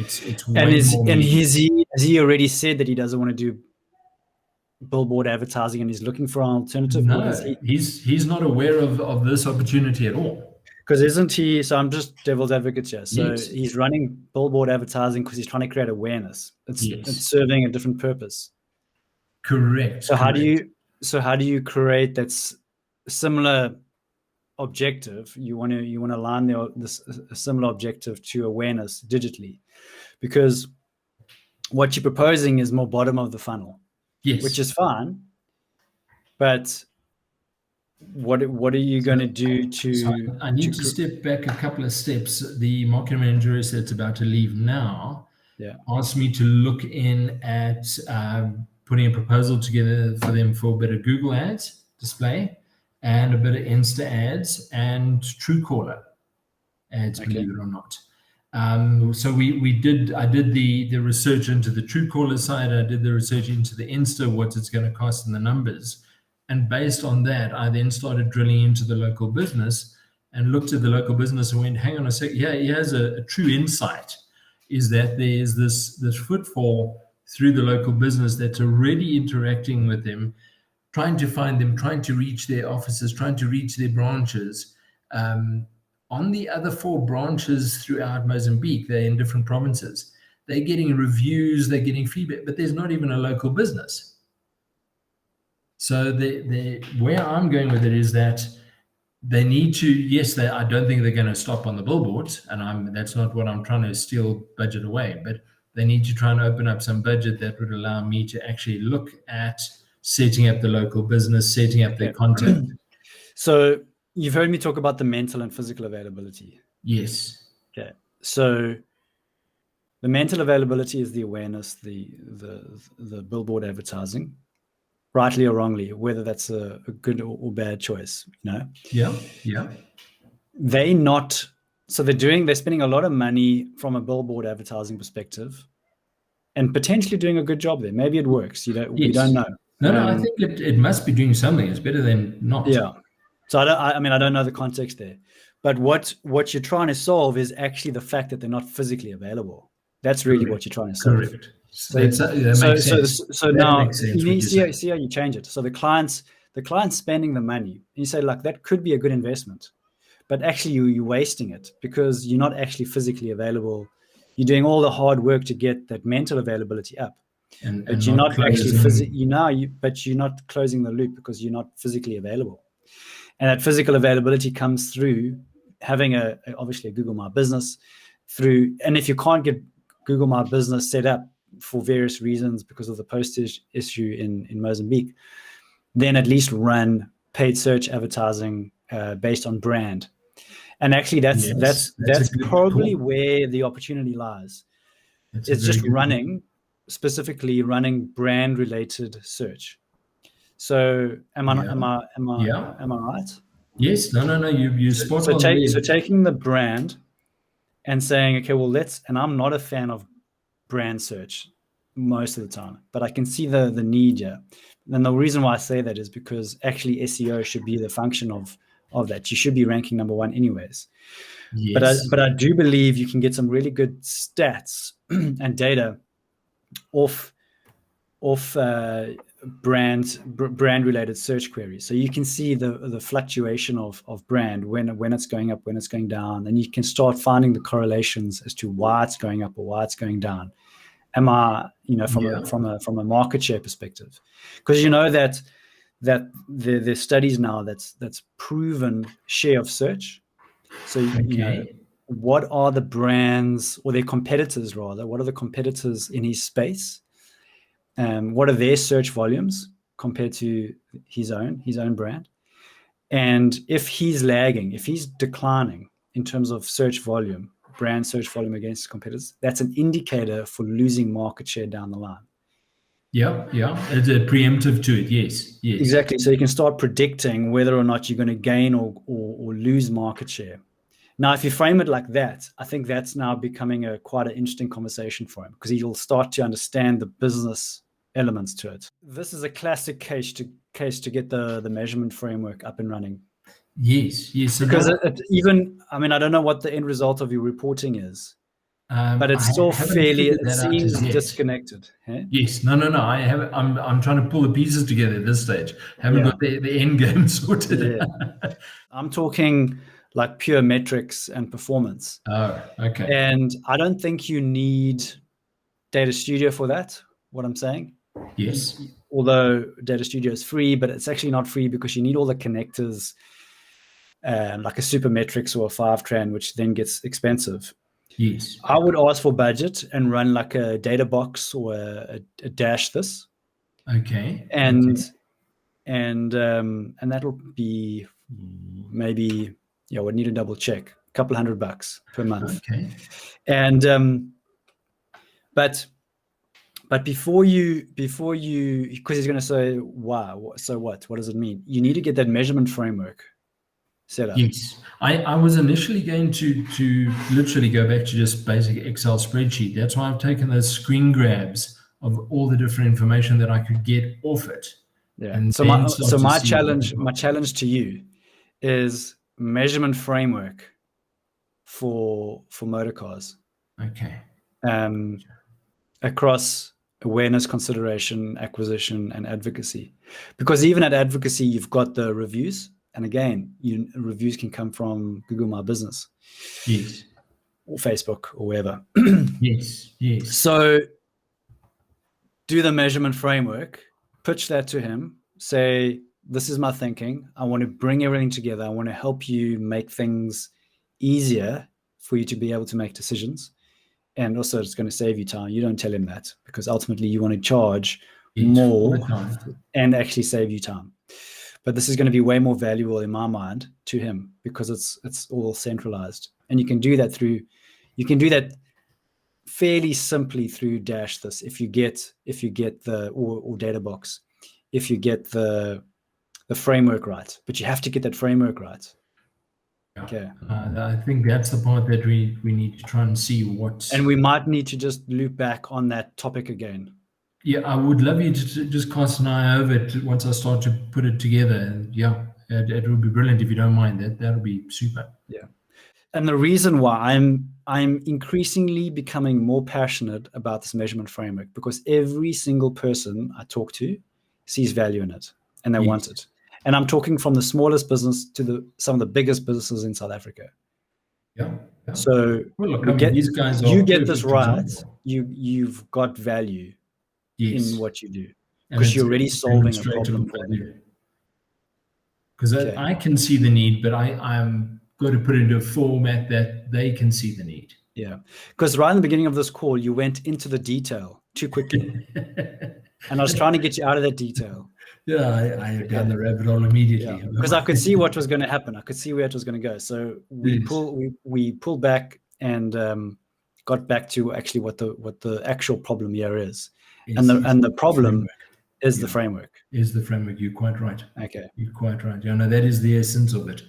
It's And way more. has he already said that he doesn't want to do billboard advertising and he's looking for an alternative? No, Or does he? he's not aware of this opportunity at all. Because isn't he? So I'm just devil's advocate here. So Yes, he's running billboard advertising because he's trying to create awareness. It's yes, serving a different purpose. correct. So how do you create that similar objective? You want to align this a similar objective to awareness digitally, because what you're proposing is more bottom of the funnel, Yes, which is fine, but what are you going to do to? So I need to step back a couple of steps. The marketing manager that's about to leave now asked me to look in at putting a proposal together for them for a bit of Google ads display and a bit of Insta ads and Truecaller ads, believe it or not. So I did the research into the Truecaller side. I did the research into the Insta, what it's going to cost and the numbers. And based on that, I then started drilling into the local business and looked at the local business and went, hang on a second, here's a true insight, is that there's this footfall through the local business that's already interacting with them, trying to find them, trying to reach their offices, trying to reach their branches. On the other 4 branches throughout Mozambique, they're in different provinces. They're getting reviews, they're getting feedback, but there's not even a local business. So where I'm going with it is that they need to, yes, I don't think they're going to stop on the billboards, and that's not what I'm trying to steal budget away, but they need to try and open up some budget that would allow me to actually look at setting up the local business, setting up their content. So you've heard me talk about the mental and physical availability. Yes. Okay. So the mental availability is the awareness, the billboard advertising. Rightly or wrongly, whether that's a good or bad choice, Yeah. They're spending a lot of money from a billboard advertising perspective, and potentially doing a good job there. Maybe it works. We don't know. No, I think it must be doing something. It's better than not. Yeah. So I don't know the context there, but what you're trying to solve is actually the fact that they're not physically available. That's really what you're trying to solve. Correct. So now see how you change it. So the client's spending the money, and you say, like, that could be a good investment, but actually you're wasting it because you're not actually physically available. You're doing all the hard work to get that mental availability up, but you're not actually but you're not closing the loop because you're not physically available. And that physical availability comes through having obviously a Google My Business and if you can't get Google My Business set up for various reasons because of the postage issue in Mozambique, then at least run paid search advertising based on brand. And actually that's probably where the opportunity lies. It's just specifically running brand related search. So am I right? Yes. No. You spot on. So taking the brand and saying, okay, well and I'm not a fan of brand search most of the time, but I can see the need here. And the reason why I say that is because actually SEO should be the function of that. You should be ranking number 1 anyways. Yes. But I do believe you can get some really good stats and data off brand related search queries. So you can see the fluctuation of brand when it's going up, when it's going down, and you can start finding the correlations as to why it's going up or why it's going down. From a market share perspective, because that there's studies now that's proven share of search. So what are the brands or their competitors rather? What are the competitors in his space? What are their search volumes compared to his own brand? And if he's lagging, if he's declining in terms of search volume, brand search volume against competitors, that's an indicator for losing market share down the line. Yeah. It's a preemptive to it. Yes. Exactly. So you can start predicting whether or not you're going to gain or lose market share. Now, if you frame it like that, I think that's now becoming quite an interesting conversation for him because he'll start to understand the business elements to it. This is a classic case to get the measurement framework up and running. Yes. So because I don't know what the end result of your reporting is, But it's I still haven't fairly, figured it that out as seems yet. disconnected. Eh? Yes, no. I have. I'm trying to pull the pieces together at this stage. Haven't Yeah. got the end game sorted. Yeah. I'm talking like pure metrics and performance. Oh, okay. And I don't think you need Data Studio for that, what I'm saying. Yes. Although Data Studio is free, but it's actually not free because you need all the connectors, like a Supermetrics or a Fivetran, which then gets expensive. Yes. I would ask for budget and run like a data box or a dash this. Okay. And that'll be maybe, yeah, we'd need to double check, a couple $100 per month. Okay. And but before you, because he's going to say, wow, so what does it mean? You need to get that measurement framework set up. Yes, I was initially going to literally go back to just basic Excel spreadsheet. That's why I've taken those screen grabs of all the different information that I could get off it. Yeah. And so my challenge to you is measurement framework for motor cars. Okay. Across awareness, consideration, acquisition, and advocacy. Because even at advocacy, you've got the reviews. And again, reviews can come from Google My Business. Yes. Or Facebook or wherever. Yes. So do the measurement framework, pitch that to him, say, this is my thinking. I want to bring everything together. I want to help you make things easier for you to be able to make decisions. And also it's going to save you time. You don't tell him that because ultimately you want to charge more and actually save you time. But this is going to be way more valuable in my mind to him because it's all centralized. And you can do that fairly simply through Dash this if you get the or data box, if you get the framework right. But you have to get that framework right. Yeah. Okay. I think that's the part that we need to try and see what. And we might need to just loop back on that topic again. Yeah, I would love you to just cast an eye over it once I start to put it together. And yeah, it would be brilliant if you don't mind. That would be super. Yeah. And the reason why I'm increasingly becoming more passionate about this measurement framework because every single person I talk to sees value in it and they want it. And I'm talking from the smallest business to some of the biggest businesses in South Africa. Yeah. So these guys you get this right, you've got value in what you do because you're already solving a problem for them. Because I can see the need, but I'm got to put it into a format that they can see the need. Yeah, because right in the beginning of this call, you went into the detail too quickly, and I was trying to get you out of that detail. Yeah, I down the rabbit hole immediately because I could see what was going to happen. I could see where it was going to go. So we pulled back and got back to actually what the actual problem here is. And the problem is the framework. Is the framework. You're quite right. Okay. You're quite right. Yeah, no, that is the essence of it.